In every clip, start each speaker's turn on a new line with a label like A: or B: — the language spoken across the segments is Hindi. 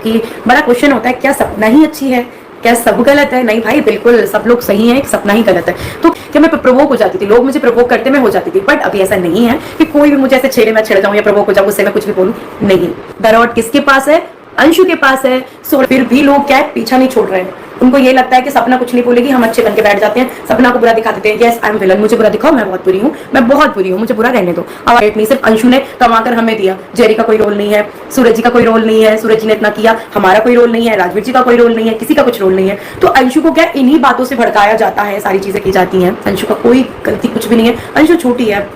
A: कि बड़ा क्वेश्चन होता है, क्या सपना ही अच्छी है, क्या सब गलत है? नहीं भाई, बिल्कुल सब लोग सही हैं, सपना ही गलत है। तो क्या मैं प्रोवोक हो जाती थी, लोग मुझे प्रोवोक करते मैं हो जाती थी, बट अभी ऐसा नहीं है कि कोई भी मुझे ऐसे छेड़े मैं छिड़ जाऊं या प्रोवोक हो जाऊं, उससे मैं कुछ भी बोलूं। नहीं, द रॉड किसके पास है? अंशु के पास है। सो फिर भी लोग क्या है, पीछा नहीं छोड़ रहे हैं। उनको ये लगता है कि सपना कुछ नहीं बोलेगी, हम अच्छे बन के बैठ जाते हैं, सपना को बुरा दिखा देते हैं। यस आई एम विलन, मुझे बुरा दिखाओ, मैं बहुत बुरी हूँ, मैं बहुत बुरी हूँ, मुझे बुरा रहने दो। अब नहीं, सिर्फ अंशु ने कमाकर हमें दिया, जेरी का कोई रोल नहीं है, सूरज जी का कोई रोल नहीं है, सूरज जी ने इतना किया, हमारा कोई रोल नहीं है, राजवीर जी का कोई रोल नहीं है, किसी का कुछ रोल नहीं है। तो अंशु को क्या इन्हीं बातों से भड़काया जाता है, सारी चीजें की जाती हैं। अंशु का कोई गलती कुछ भी नहीं है, अंशु छोटी है।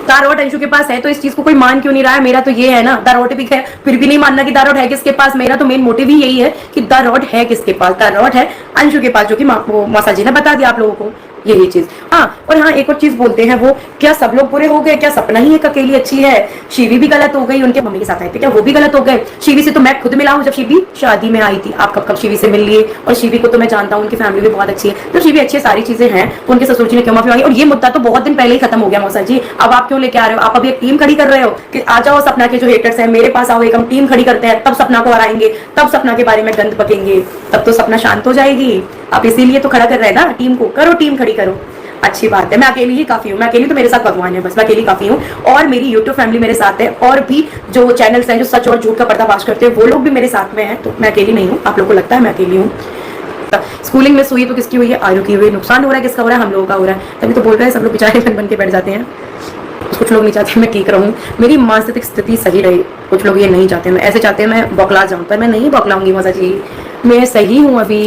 A: दारोट अंशु के पास है, तो इस चीज को कोई मान क्यों नहीं रहा है? मेरा तो ये है ना, दारोट भी है, फिर भी नहीं मानना कि दारोट है किसके पास। मेरा तो मेन मोटिव ही यही है कि दारोट है किसके पास? दारोट है अंशु के पास, जो कि मौसा जी ने बता दिया आप लोगों को यही चीज। हाँ, और हाँ एक और चीज बोलते हैं वो, क्या सब लोग बुरे हो गए? क्या सपना ही एक अकेली अच्छी है? शिवी भी गलत हो गई, उनके मम्मी के साथ आए थे, क्या वो भी गलत हो गए? शिवी से तो मैं खुद मिला हूँ जब शिवी शादी में आई थी। आप कब कब शिवी से मिल लिए? और शिवी को तो मैं जानता हूँ, उनकी फैमिली भी बहुत अच्छी है, तो शिवी अच्छी सारी चीजें हैं, तो उनके ससुर जी ने क्यों माफी मांगी? और ये मुद्दा तो बहुत दिन पहले ही खत्म हो गया मौसा जी, अब आप क्यों लेके आ रहे हो? आप अभी एक टीम खड़ी कर रहे हो कि आ जाओ सपना के जो हेटर्स हैं मेरे पास आओ, एक हम टीम खड़ी करते हैं, तब सपना को हराएंगे, तब सपना के बारे में गंद पकेंगे, तब तो सपना शांत हो जाएगी। आप इसीलिए तो खड़ा कर रहे हैं ना टीम को, करो टीम खड़ी करो। अच्छी बात है, मैं अकेली ही काफी हूँ, मैं अकेली तो मेरे साथ भगवान है, बस मैं अकेली काफी हूँ। और मेरी यूट्यूब फैमिली मेरे साथ है, और भी जो चैनल्स हैं जो सच और झूठ का पर्दाफाश करते हैं वो लोग भी मेरे साथ में हैं, तो मैं अकेली नहीं हूँ। आप लोगों को लगता है मैं अकेली हूँ? स्कूलिंग मिस हुई तो किसकी हुई है? आयु की हुई। नुकसान हो रहा है किसका हो रहा है? हम लोगों का हो रहा है। तभी तो बोल रहे हैं सब लोग बेचारे बन के बैठ जाते हैं। कुछ लोग नहीं चाहते मैं ठीक रहूं, मेरी मानसिक स्थिति सही रहे, कुछ लोग ये नहीं चाहते, मैं ऐसे चाहते हैं मैं बौखला जाऊं, पर मैं नहीं बौखलाऊंगी मौसा जी, मैं सही हूँ अभी,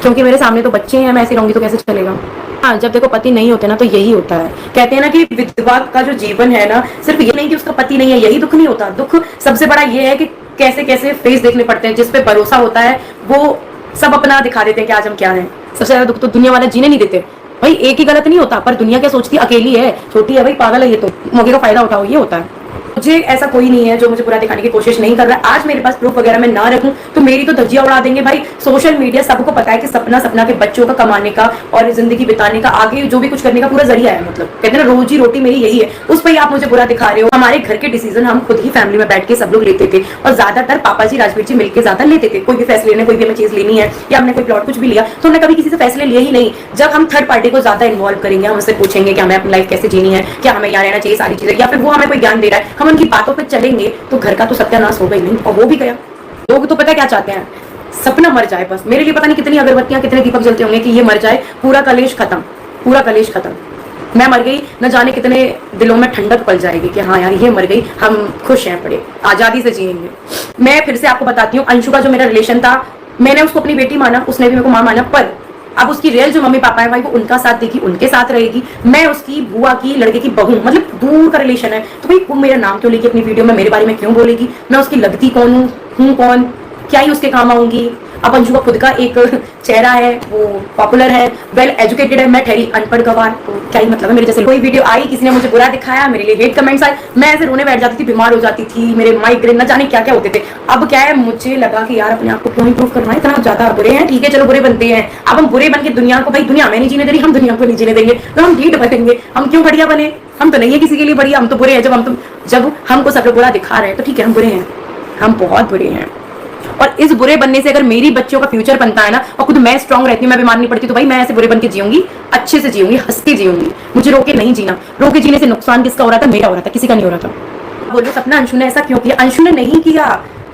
A: क्योंकि मेरे सामने तो बच्चे हैं, मैं ऐसी रहूंगी तो कैसे चलेगा? हाँ, जब देखो पति नहीं होते ना तो यही होता है। कहते हैं ना कि विधवा का जो जीवन है ना, सिर्फ ये नहीं कि उसका पति नहीं है, यही दुख नहीं होता। दुख सबसे बड़ा ये है कि कैसे कैसे फेस देखने पड़ते हैं, जिस पे भरोसा होता है वो सब अपना दिखा देते हैं कि आज हम क्या हैं। सबसे ज्यादा दुख तो दुनिया वाले जीने नहीं देते। भाई एक ही गलत नहीं होता, पर दुनिया क्या सोचती है, अकेली है, छोटी है, भाई पागल है, ये तो मौके का फायदा उठाओ, ये होता है। मुझे ऐसा कोई नहीं है जो मुझे बुरा दिखाने की कोशिश नहीं कर रहा है। आज मेरे पास प्रूफ वगैरह मैं ना रखूं तो मेरी तो धज्जियां उड़ा देंगे भाई। सोशल मीडिया सबको पता है कि सपना के बच्चों का कमाने का और जिंदगी बिताने का, आगे जो भी कुछ करने का पूरा जरिया है। मतलब कहते हैं ना रोजी रोटी मेरी यही है, उस पर आप मुझे बुरा दिखा रहे हो। हमारे घर के डिसीजन हम खुद ही फैमिली में बैठ के सब लोग लेते थे, और ज्यादातर पापा जी राजवीर जी मिलकर ज्यादा लेते थे। कोई भी फैसले लेने, कोई भी हमें चीज लेनी है या हमने कोई प्लॉट कुछ भी लिया तो हमने कभी किसी से फैसले लिए ही नहीं। जब हम थर्ड पार्टी को ज्यादा इन्वॉल्व करेंगे, हम उससे पूछेंगे कि हमें अपनी लाइफ कैसे जीनी है, क्या हमें यहाँ रहना चाहिए, सारी चीजें, या फिर वो हमें कोई ज्ञान दे रहा है, हम उनकी बातों पर चलेंगे, तो घर का तो सत्यानाश हो गई नहीं, और वो भी गया। लोग तो पता क्या चाहते हैं, सपना मर जाए बस। मेरे लिए पता नहीं कितनी अगरबत्तियां कितने दीपक जलते होंगे कि ये मर जाए, पूरा कलेश खत्म, पूरा कलेश खत्म। मैं मर गई, न जाने कितने दिलों में ठंडक पड़ जाएगी कि हाँ यार ये मर गई, हम खुश हैं, बड़े आजादी से जिएंगे। मैं फिर से आपको बताती हूँ, अंशु का जो मेरा रिलेशन था, मैंने उसको अपनी बेटी माना, उसने भी मेरे को मां माना, पर अब उसकी रियल जो मम्मी पापा है भाई वो उनका साथ देगी, उनके साथ रहेगी। मैं उसकी बुआ की लड़के की बहू, मतलब दूर का रिलेशन है, तो भाई वो मेरा नाम क्यों लेगी अपनी वीडियो में, मेरे बारे में क्यों बोलेगी? मैं उसकी लगती कौन हूँ कौन, क्या ही उसके काम आऊंगी? अब अंशु का खुद का एक चेहरा है, वो पॉपुलर है, वेल एजुकेटेड है, मैं ठहरी अनपढ़ गवार, तो क्या ही मतलब है? मेरे जैसे कोई वीडियो आई, किसी ने मुझे बुरा दिखाया, मेरे लिए हेट कमेंट्स आए, मैं ऐसे रोने बैठ जाती थी, बीमार हो जाती थी, मेरे माइग्रेन न जाने क्या क्या होते थे। अब क्या है, मुझे लगा कि यार अपने आप को क्यों इंप्रूव करना है, इतना ज्यादा बुरे हैं, ठीक है चलो बुरे बनते हैं। अब हम बुरे बन के दुनिया को, भाई दुनिया में नहीं जीने दे रही, हम दुनिया को नहीं जीने देंगे, तो हम ढीठ बनेंगे। हम क्यों बढ़िया बने? हम तो नहीं है किसी के लिए बढ़िया, हम तो बुरे हैं। जब हमको सब लोग बुरा दिखा रहे हैं तो ठीक है हम बुरे हैं, हम बहुत बुरे हैं। और इस बुरे बनने से अगर मेरी बच्चों का फ्यूचर बनता है ना, और खुद मैं स्ट्रांग रहती हूँ, मैं बीमार नहीं पड़ती, तो भाई मैं ऐसे बुरे बन के जीऊंगी, अच्छे से जीऊंगी, हंस के जीऊंगी। मुझे रोके नहीं जीना। रोके जीने से नुकसान किसका हो रहा था? मेरा हो रहा था, किसी का नहीं हो रहा था। बोलो सपना अंशु ने ऐसा क्यों किया? अंशु ने नहीं किया।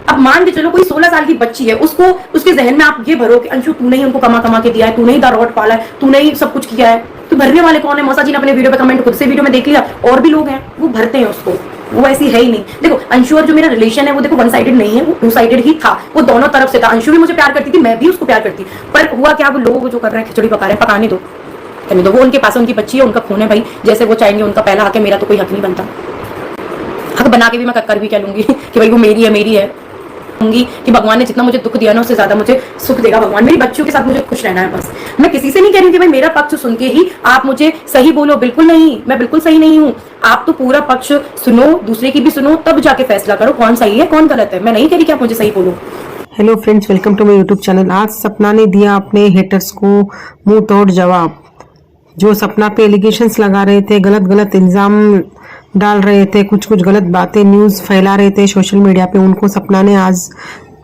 A: अब मान के चलो कोई 16 साल की बच्ची है, उसको उसके जहन में आप ये भरो कि अंशु तूने ही उनको कमा के दिया है, तूने ही दारोट पाला है, तूने ही सब कुछ किया है, तो भरने वाले कौन है? मौसा जी ने अपने वीडियो पे कमेंट खुद से वीडियो में देख लिया, और भी लोग हैं वो भरते हैं उसको, वो ऐसी है ही नहीं। देखो अंशु और जो मेरा रिलेशन है वो देखो वन साइडेड नहीं है, वो टू साइडेड ही था, वो दोनों तरफ से था। अंशु भी मुझे प्यार करती थी, मैं भी उसको प्यार करती, पर हुआ क्या, वो लोग जो कर रहे हैं खिचड़ी पका रहे हैं, पकाने दो, करने दो। वो उनके पास उनकी बच्ची है, उनका खून है भाई, जैसे वो चाहेंगे उनका पहला हक है, मेरा तो कोई हक नहीं बनता। हक बना के भी मैं कक्कर भी कह लूंगी कि भाई वो मेरी है कि भगवान ने जितना मुझे दुख दिया ना उससे ज्यादा मुझे सुख देगा भगवान। मेरी बच्चियों के साथ मुझे खुश रहना है बस। मैं किसी से नहीं कह रही हूँ कि भाई मेरा पक्ष सुन के ही आप मुझे सही बोलो, बिल्कुल नहीं, मैं बिल्कुल सही नहीं हूँ। आप तो पूरा पक्ष सुनो, दूसरे की भी सुनो, तब जाके फैसला करो कौन सही है कौन गलत है। मैं नहीं कह रही कि आप मुझे सही बोलो।
B: Hello friends, welcome to my YouTube channel. आज सपना ने दिया अपने हेटर्स को मुंह तोड़ जवाब। जो सपना पे एलिगेशंस लगा रहे थे, गलत इल्जाम डाल रहे थे, कुछ गलत बातें न्यूज फैला रहे थे सोशल मीडिया पे, उनको सपना ने आज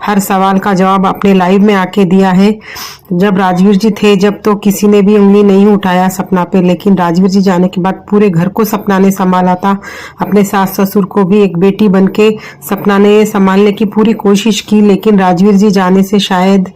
B: हर सवाल का जवाब अपने लाइव में आके दिया है। जब राजवीर जी थे जब तो किसी ने भी उंगली नहीं उठाया सपना पे, लेकिन राजवीर जी जाने के बाद पूरे घर को सपना ने संभाला था। अपने सास ससुर को भी एक बेटी बनके सपना ने संभालने की पूरी कोशिश की, लेकिन राजवीर जी जाने से शायद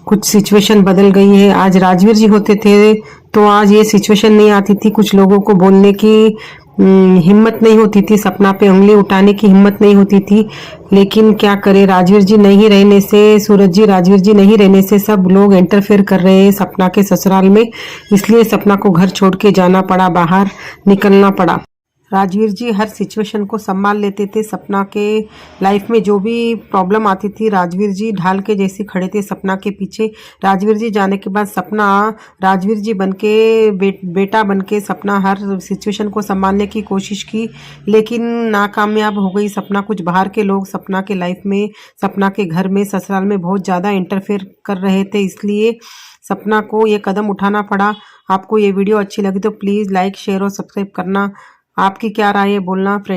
B: कुछ सिचुएशन बदल गई है। आज राजवीर जी होते थे तो आज ये सिचुएशन नहीं आती थी। कुछ लोगों को बोलने की हिम्मत नहीं होती थी, सपना पे उंगली उठाने की हिम्मत नहीं होती थी। लेकिन क्या करे, राजवीर जी नहीं रहने से, सूरज जी राजवीर जी नहीं रहने से सब लोग इंटरफेयर कर रहे हैं सपना के ससुराल में, इसलिए सपना को घर छोड़ के जाना पड़ा, बाहर निकलना पड़ा। राजवीर जी हर सिचुएशन को संभाल लेते थे। सपना के लाइफ में जो भी प्रॉब्लम आती थी राजवीर जी ढाल के जैसे खड़े थे सपना के पीछे। राजवीर जी जाने के बाद सपना राजवीर जी बनके बेटा बनके सपना हर सिचुएशन को संभालने की कोशिश की, लेकिन नाकामयाब हो गई। सपना कुछ बाहर के लोग सपना के लाइफ में, सपना के घर में, ससुराल में बहुत ज़्यादा इंटरफेयर कर रहे थे, इसलिए सपना को ये कदम उठाना पड़ा। आपको ये वीडियो अच्छी लगी तो प्लीज़ लाइक शेयर और सब्सक्राइब करना। आपकी क्या राय है बोलना फ्रेंड।